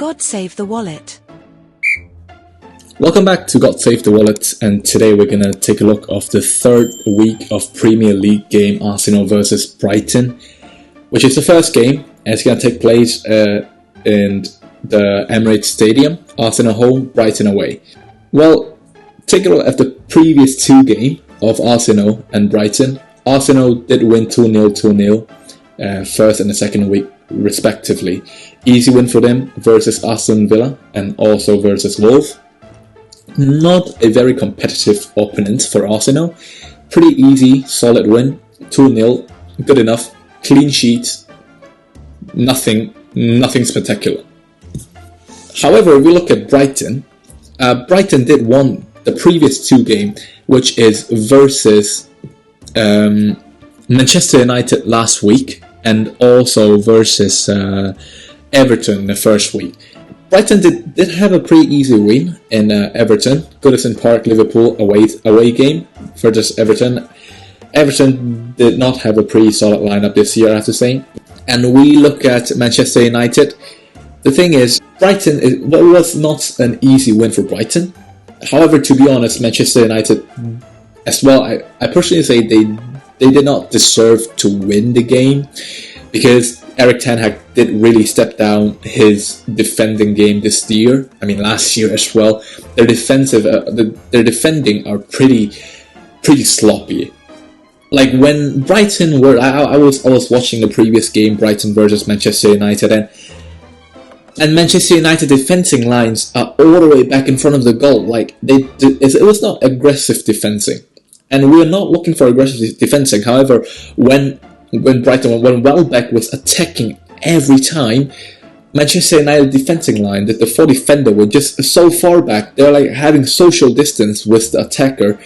God Save the Wallet. Welcome back to God Save the Wallet, and today we're going to take a look of the third week of Premier League game Arsenal versus Brighton, which is the first game, and it's going to take place in the Emirates Stadium. Arsenal home, Brighton away. Well, take a look at the previous two games of Arsenal and Brighton. Arsenal did win 2-0, 2-0, first and the second week respectively. Easy win for them versus Aston Villa and also versus Wolves. Not a very competitive opponent for Arsenal. Pretty easy, solid win. 2-0, good enough. Clean sheet. Nothing spectacular. However, if we look at Brighton, Brighton did won the previous two games, which is versus Manchester United last week and also versus Everton the first week. Brighton did have a pretty easy win in Everton. Goodison Park, Liverpool away game versus Everton. Everton did not have a pretty solid lineup this year, I have to say. And we look at Manchester United. The thing is, Brighton was not an easy win for Brighton. However, to be honest, Manchester United as well, I personally say they did not deserve to win the game, because Erik ten Hag did really step down his defending game this year. I mean, last year as well. Their defending are pretty sloppy. Like when Brighton were, I was watching the previous game, Brighton versus Manchester United, and Manchester United defending lines are all the way back in front of the goal. Like it was not aggressive defending, and we are not looking for aggressive defending. However, when Welbeck was attacking every time, Manchester United defending line, that the four defender were just so far back. They're like having social distance with the attacker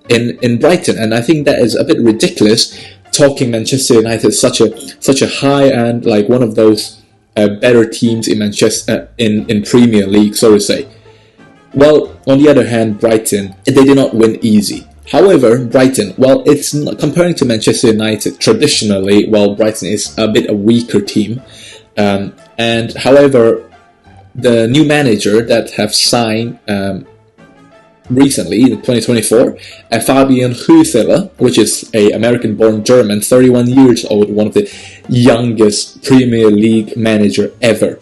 in Brighton, and I think that is a bit ridiculous. Talking Manchester United such a high and like one of those better teams in Manchester in Premier League, so to say. Well, on the other hand, Brighton, they did not win easy. However, Brighton, well, it's not, comparing to Manchester United traditionally, well, Brighton is a bit a weaker team. And however, the new manager that have signed recently, in 2024, Fabian Huesler, which is an American-born German, 31 years old, one of the youngest Premier League manager ever.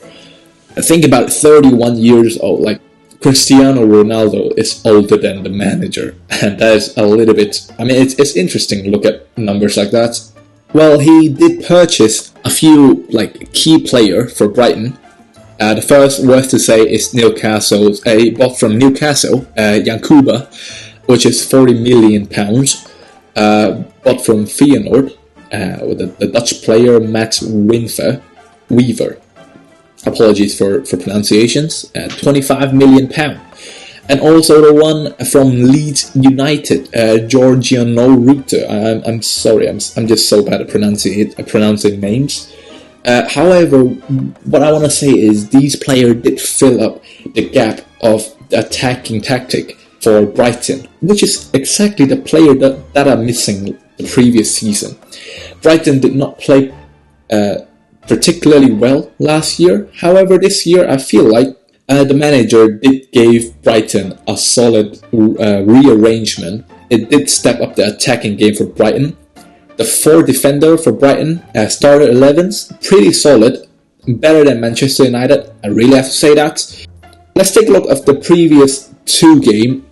Think about it, 31 years old, like Cristiano Ronaldo is older than the manager, and that is a little bit, I mean, it's interesting to look at numbers like that. Well, he did purchase a few like key player for Brighton. The first worth to say is Newcastle. He bought from Newcastle, Yankuba, which is £40 million. Bought from Feyenoord, with the Dutch player Matt Weaver. Apologies for pronunciations. £25 million. And also the one from Leeds United, Georgiano Rutter. I'm sorry, I'm just so bad at pronouncing names. However, what I want to say is these players did fill up the gap of the attacking tactic for Brighton, which is exactly the player that are missing the previous season. Brighton did not play particularly well last year. However, this year I feel like the manager did give Brighton a solid rearrangement. It did step up the attacking game for Brighton. The four defender for Brighton started 11s, pretty solid, better than Manchester United. I really have to say that. Let's take a look at the previous two games,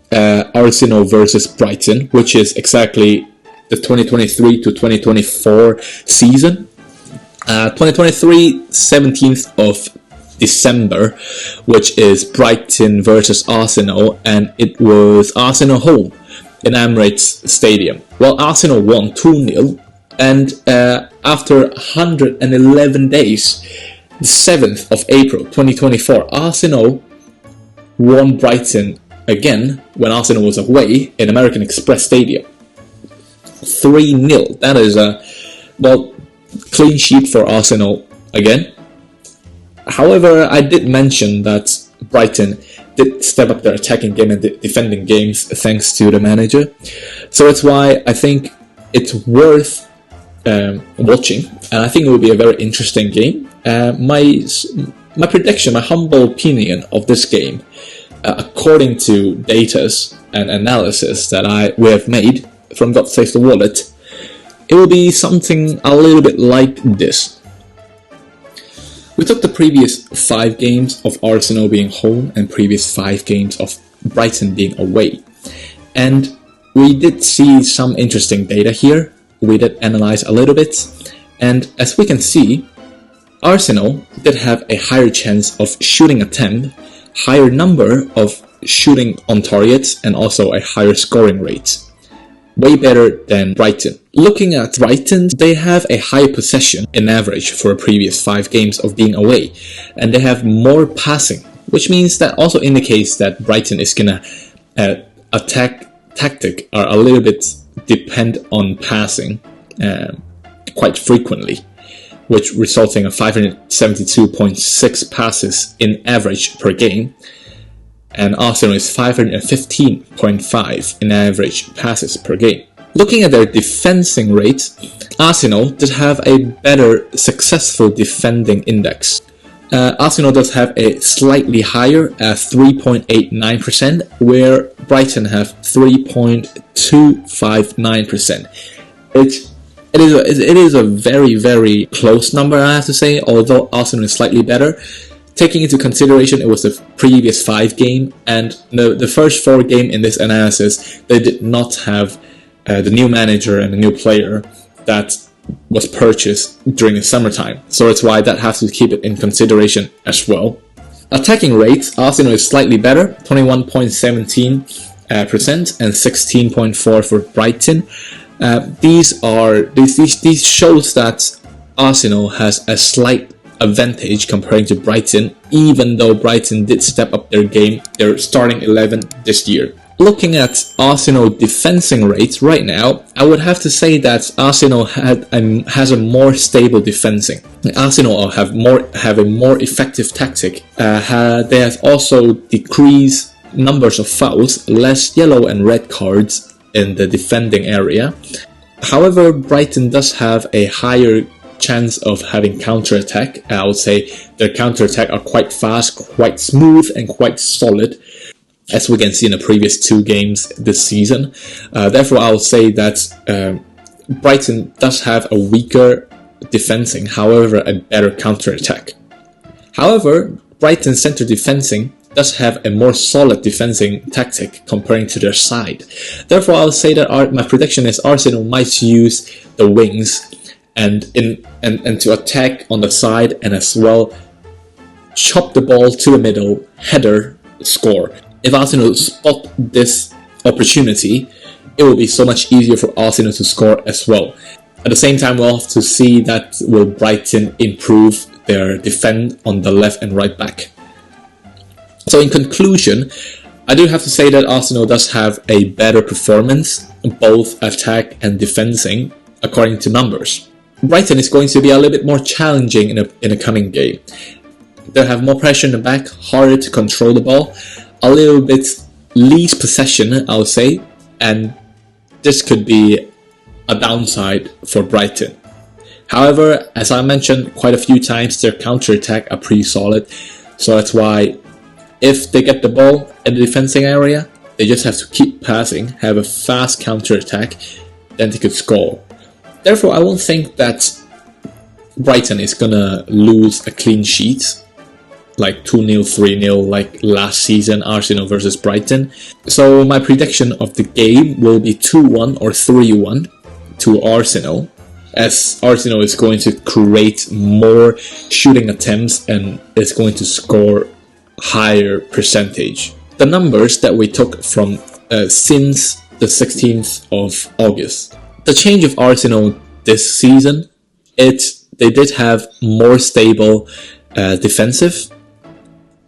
Arsenal versus Brighton, which is exactly the 2023 to 2024 season. 2023, 17th of December, which is Brighton versus Arsenal, and it was Arsenal home in Emirates Stadium. Well, Arsenal won 2-0, and after 111 days, the 7th of April 2024, Arsenal won Brighton again when Arsenal was away in American Express Stadium. 3-0. That is a, well, clean sheet for Arsenal again. However, I did mention that Brighton did step up their attacking game and defending games thanks to the manager. So that's why I think it's worth watching, and I think it will be a very interesting game. My My prediction, my humble opinion of this game, according to data and analysis that we have made from God Save the Wallet, it will be something a little bit like this. We took the previous 5 games of Arsenal being home and previous 5 games of Brighton being away. And we did see some interesting data here. We did analyze a little bit. And as we can see, Arsenal did have a higher chance of shooting attempt, higher number of shooting on targets, and also a higher scoring rate. Way better than Brighton. Looking at Brighton, they have a higher possession in average for the previous 5 games of being away, and they have more passing, which means that also indicates that Brighton is gonna attack tactic are a little bit depend on passing quite frequently, which resulting in 572.6 passes in average per game. And Arsenal is 515.5 in average passes per game. Looking at their defending rate, Arsenal does have a better successful defending index. Arsenal does have a slightly higher at 3.89%, where Brighton have 3.259%. It is a very, very close number, I have to say, although Arsenal is slightly better. Taking into consideration it was the previous 5 game, and the first 4 game in this analysis, they did not have the new manager and the new player that was purchased during the summertime. So that's why that has to keep it in consideration as well. Attacking rates, Arsenal is slightly better, 21.17% and 16.4% for Brighton. These shows that Arsenal has a slight advantage comparing to Brighton, even though Brighton did step up their game, their starting 11 this year. Looking at Arsenal defending rates right now, I would have to say that Arsenal has a more stable defending. Arsenal have a more effective tactic. They have also decreased numbers of fouls, less yellow and red cards in the defending area. However, Brighton does have a higher chance of having counter-attack. I would say their counter-attack are quite fast, quite smooth, and quite solid, as we can see in the previous 2 games this season. Therefore, I would say that Brighton does have a weaker defending, however, a better counter-attack. However, Brighton's centre defending does have a more solid defending tactic comparing to their side. Therefore, I would say that my prediction is Arsenal might use the wings and to attack on the side, and as well chop the ball to the middle, header, score. If Arsenal spot this opportunity, it will be so much easier for Arsenal to score as well. At the same time, we'll have to see that will Brighton improve their defend on the left and right back. So in conclusion, I do have to say that Arsenal does have a better performance, both attack and defending, according to numbers. Brighton is going to be a little bit more challenging in a coming game. They have more pressure in the back, harder to control the ball, a little bit less possession, I would say, and this could be a downside for Brighton. However, as I mentioned quite a few times, their counter-attack are pretty solid, so that's why if they get the ball in the defending area, they just have to keep passing, have a fast counter-attack, then they could score. Therefore, I won't think that Brighton is gonna lose a clean sheet, like 2-0, 3-0, like last season, Arsenal versus Brighton. So my prediction of the game will be 2-1 or 3-1 to Arsenal, as Arsenal is going to create more shooting attempts and is going to score higher percentage. The numbers that we took from since the 16th of August. The change of Arsenal this season, they did have more stable defensive,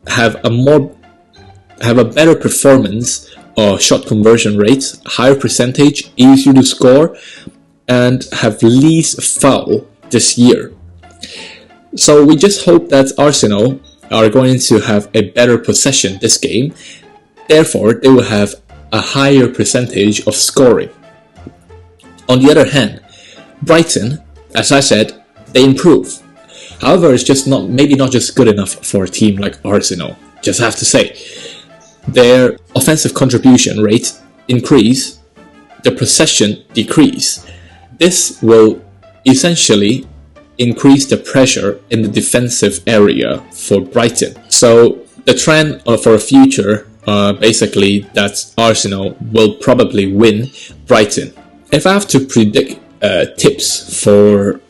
have a better performance or shot conversion rate, higher percentage, easier to score, and have least foul this year. So we just hope that Arsenal are going to have a better possession this game. Therefore, they will have a higher percentage of scoring. On the other hand, Brighton, as I said, they improve. However, it's just maybe not just good enough for a team like Arsenal. Just have to say, their offensive contribution rate increase, the possession decrease. This will essentially increase the pressure in the defensive area for Brighton. So the trend for a future, basically, that Arsenal will probably win Brighton. If I have to predict tips for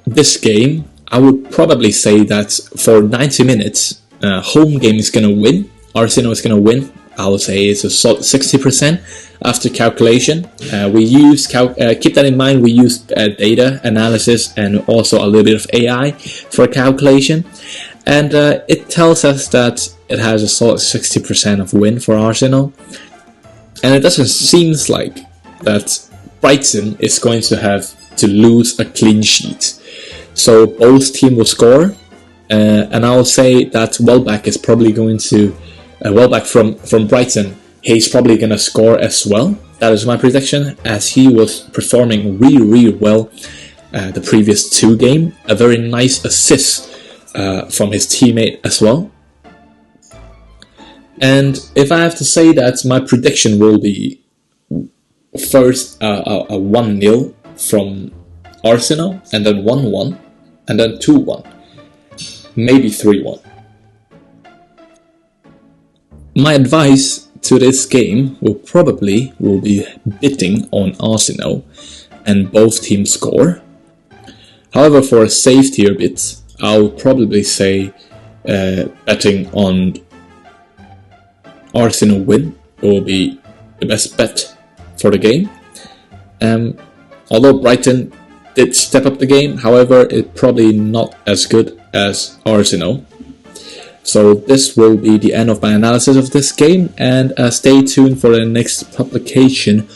this game, I would probably say that for 90 minutes, home game is going to win. Arsenal is going to win. I would say it's a solid 60% after calculation. We use keep that in mind. We use data analysis and also a little bit of AI for calculation, and it tells us that it has a solid 60% of win for Arsenal. And it doesn't seem like that Brighton is going to have to lose a clean sheet. So both teams will score, and I will say that Welbeck is probably going to Welbeck from Brighton. He's probably going to score as well. That is my prediction, as he was performing really well the previous 2 games. A very nice assist from his teammate as well. And if I have to say that my prediction will be first a 1-0 from Arsenal, and then 1-1, and then 2-1, maybe 3-1. My advice to this game will be betting on Arsenal and both teams score. However, for a safetier bit, I'll probably say betting on Arsenal win will be the best bet for the game. Although Brighton did step up the game, however, it's probably not as good as Arsenal. So this will be the end of my analysis of this game, and stay tuned for the next publication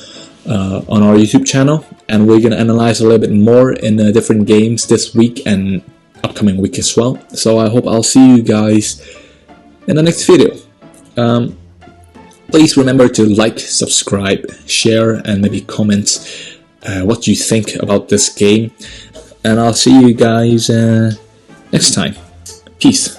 on our YouTube channel, and we're going to analyze a little bit more in different games this week and upcoming week as well. So I hope I'll see you guys in the next video. Please remember to like, subscribe, share, and maybe comment what you think about this game, and I'll see you guys next time. Peace.